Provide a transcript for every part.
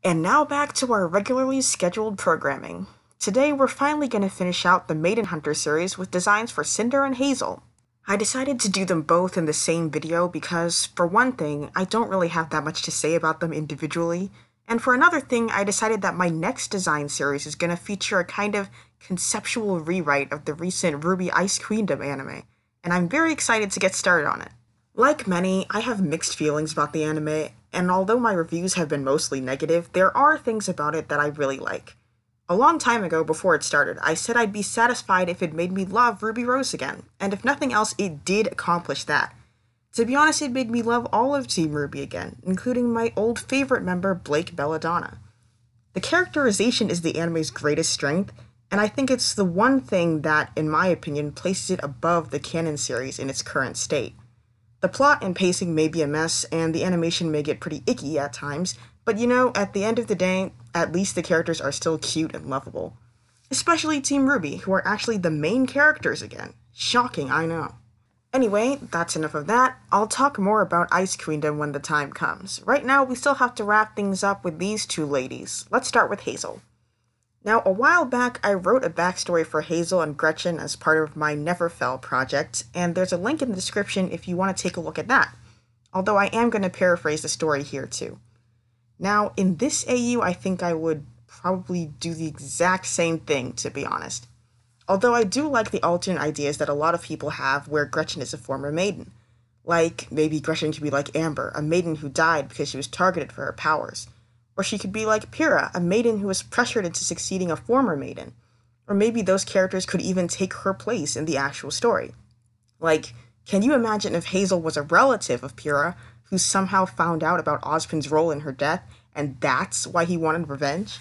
And now back to our regularly scheduled programming. Today we're finally going to finish out the Maiden Hunter series with designs for Cinder and Hazel. I decided to do them both in the same video because, for one thing, I don't really have that much to say about them individually, and for another thing, I decided that my next design series is going to feature a kind of conceptual rewrite of the recent Ruby Ice Queendom anime, and I'm very excited to get started on it. Like many, I have mixed feelings about the anime, and although my reviews have been mostly negative, there are things about it that I really like. A long time ago, before it started, I said I'd be satisfied if it made me love Ruby Rose again, and if nothing else, it did accomplish that. To be honest, it made me love all of Team Ruby again, including my old favorite member, Blake Belladonna. The characterization is the anime's greatest strength, and I think it's the one thing that, in my opinion, places it above the canon series in its current state. The plot and pacing may be a mess, and the animation may get pretty icky at times, but at the end of the day, at least the characters are still cute and lovable. Especially Team Ruby, who are actually the main characters again. Shocking, I know. Anyway, that's enough of that. I'll talk more about Ice Queendom when the time comes. Right now, we still have to wrap things up with these two ladies. Let's start with Hazel. Now, a while back, I wrote a backstory for Hazel and Gretchen as part of my Neverfell project, and there's a link in the description if you want to take a look at that. Although I am going to paraphrase the story here too. Now, in this AU, I think I would probably do the exact same thing, to be honest. Although I do like the alternate ideas that a lot of people have where Gretchen is a former maiden. Like, maybe Gretchen could be like Amber, a maiden who died because she was targeted for her powers. Or she could be like Pyrrha, a maiden who was pressured into succeeding a former maiden. Or maybe those characters could even take her place in the actual story. Like, can you imagine if Hazel was a relative of Pyrrha, who somehow found out about Ozpin's role in her death, and that's why he wanted revenge?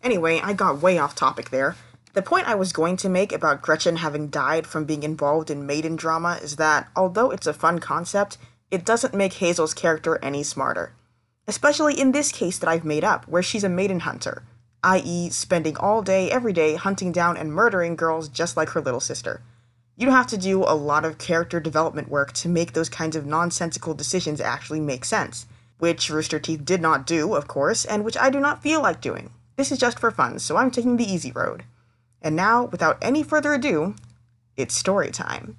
Anyway, I got way off topic there. The point I was going to make about Gretchen having died from being involved in maiden drama is that, although it's a fun concept, it doesn't make Hazel's character any smarter. Especially in this case that I've made up, where she's a maiden hunter, i.e. spending all day, every day, hunting down and murdering girls just like her little sister. You have to do a lot of character development work to make those kinds of nonsensical decisions actually make sense, which Rooster Teeth did not do, of course, and which I do not feel like doing. This is just for fun, so I'm taking the easy road. And now, without any further ado, it's story time.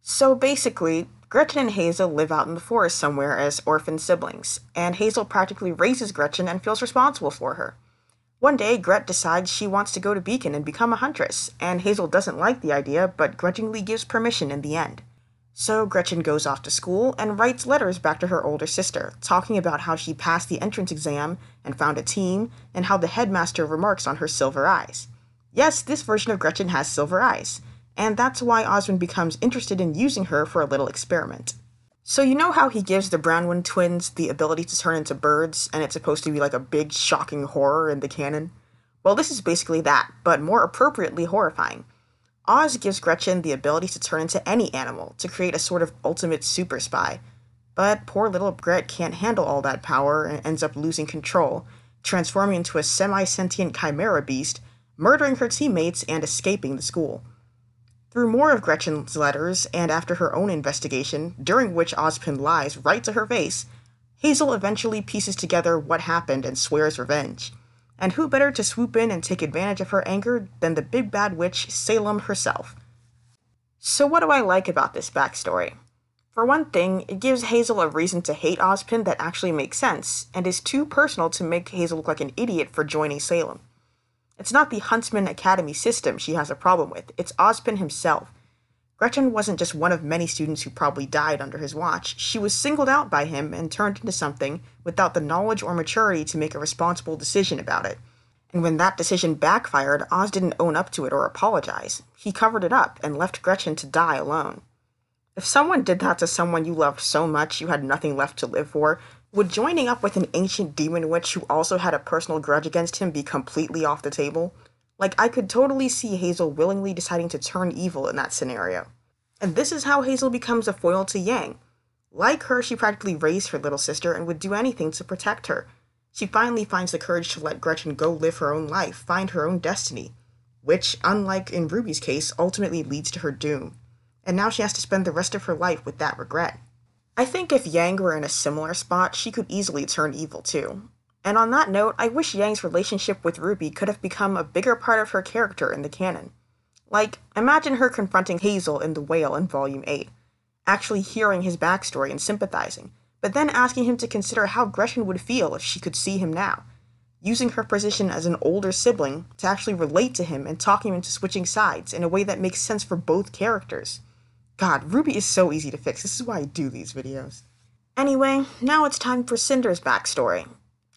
So basically, Gretchen and Hazel live out in the forest somewhere as orphan siblings, and Hazel practically raises Gretchen and feels responsible for her. One day, Gret decides she wants to go to Beacon and become a huntress, and Hazel doesn't like the idea, but grudgingly gives permission in the end. So Gretchen goes off to school and writes letters back to her older sister, talking about how she passed the entrance exam and found a team, and how the headmaster remarks on her silver eyes. Yes, this version of Gretchen has silver eyes, and that's why Ozpin becomes interested in using her for a little experiment. So you know how he gives the Brownwind twins the ability to turn into birds, and it's supposed to be like a big shocking horror in the canon? Well, this is basically that, but more appropriately horrifying. Oz gives Gretchen the ability to turn into any animal, to create a sort of ultimate super spy. But poor little Gret can't handle all that power and ends up losing control, transforming into a semi-sentient chimera beast, murdering her teammates and escaping the school. Through more of Gretchen's letters, and after her own investigation, during which Ozpin lies right to her face, Hazel eventually pieces together what happened and swears revenge. And who better to swoop in and take advantage of her anger than the big bad witch Salem herself? So what do I like about this backstory? For one thing, it gives Hazel a reason to hate Ozpin that actually makes sense, and is too personal to make Hazel look like an idiot for joining Salem. It's not the Huntsman Academy system she has a problem with, it's Ozpin himself. Gretchen wasn't just one of many students who probably died under his watch, she was singled out by him and turned into something without the knowledge or maturity to make a responsible decision about it. And when that decision backfired, Oz didn't own up to it or apologize. He covered it up and left Gretchen to die alone. If someone did that to someone you loved so much you had nothing left to live for, would joining up with an ancient demon witch who also had a personal grudge against him be completely off the table? Like, I could totally see Hazel willingly deciding to turn evil in that scenario. And this is how Hazel becomes a foil to Yang. Like her, she practically raised her little sister and would do anything to protect her. She finally finds the courage to let Gretchen go live her own life, find her own destiny, which, unlike in Ruby's case, ultimately leads to her doom. And now she has to spend the rest of her life with that regret. I think if Yang were in a similar spot, she could easily turn evil too. And on that note, I wish Yang's relationship with Ruby could have become a bigger part of her character in the canon. Like, imagine her confronting Hazel in The Whale in Volume 8, actually hearing his backstory and sympathizing, but then asking him to consider how Gretchen would feel if she could see him now, using her position as an older sibling to actually relate to him and talk him into switching sides in a way that makes sense for both characters. God, Ruby is so easy to fix. This is why I do these videos. Anyway, now it's time for Cinder's backstory.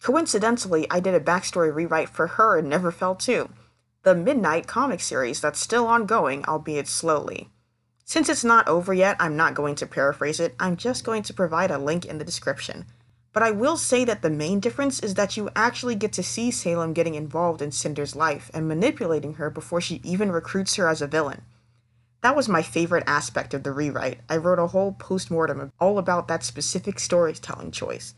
Coincidentally, I did a backstory rewrite for her in Neverfell 2, the Midnight comic series that's still ongoing, albeit slowly. Since it's not over yet, I'm not going to paraphrase it, I'm just going to provide a link in the description. But I will say that the main difference is that you actually get to see Salem getting involved in Cinder's life and manipulating her before she even recruits her as a villain. That was my favorite aspect of the rewrite. I wrote a whole post-mortem all about that specific storytelling choice.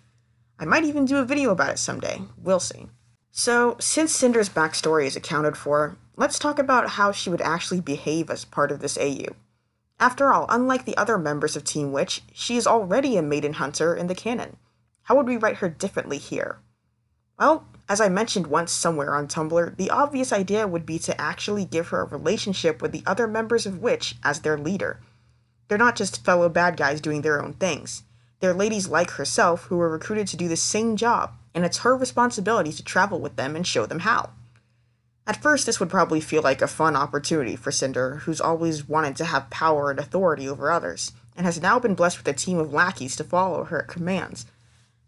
I might even do a video about it someday, we'll see. So, since Cinder's backstory is accounted for, let's talk about how she would actually behave as part of this AU. After all, unlike the other members of Team Witch, she is already a maiden hunter in the canon. How would we write her differently here? Well, as I mentioned once somewhere on Tumblr, the obvious idea would be to actually give her a relationship with the other members of Witch as their leader. They're not just fellow bad guys doing their own things. They're ladies like herself who were recruited to do the same job, and it's her responsibility to travel with them and show them how. At first, this would probably feel like a fun opportunity for Cinder, who's always wanted to have power and authority over others, and has now been blessed with a team of lackeys to follow her commands.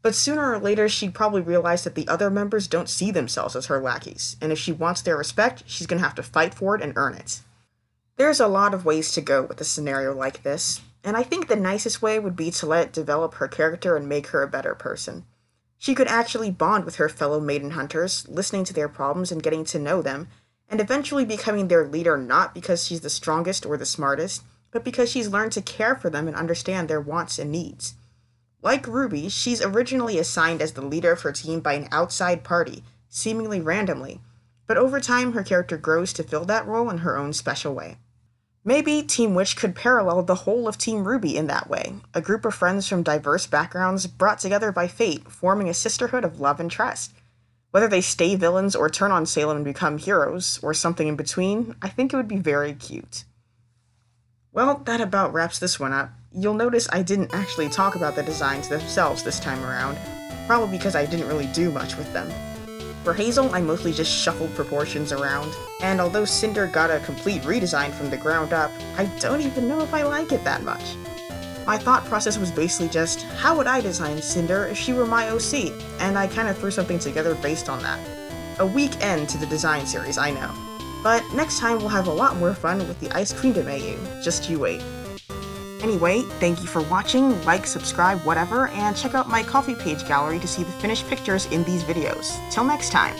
But sooner or later, she'd probably realize that the other members don't see themselves as her lackeys, and if she wants their respect, she's gonna have to fight for it and earn it. There's a lot of ways to go with a scenario like this, and I think the nicest way would be to let it develop her character and make her a better person. She could actually bond with her fellow maiden hunters, listening to their problems and getting to know them, and eventually becoming their leader not because she's the strongest or the smartest, but because she's learned to care for them and understand their wants and needs. Like Ruby, she's originally assigned as the leader of her team by an outside party, seemingly randomly, but over time her character grows to fill that role in her own special way. Maybe Team Witch could parallel the whole of Team Ruby in that way, a group of friends from diverse backgrounds brought together by fate, forming a sisterhood of love and trust. Whether they stay villains or turn on Salem and become heroes, or something in between, I think it would be very cute. Well, that about wraps this one up. You'll notice I didn't actually talk about the designs themselves this time around, probably because I didn't really do much with them. For Hazel, I mostly just shuffled proportions around, and although Cinder got a complete redesign from the ground up, I don't even know if I like it that much. My thought process was basically just, how would I design Cinder if she were my OC, and I kinda threw something together based on that. A weak end to the design series, I know. But next time we'll have a lot more fun with the Ice Queendom AU, just you wait. Anyway, thank you for watching, like, subscribe, whatever, and check out my Coffee page gallery to see the finished pictures in these videos. Till next time!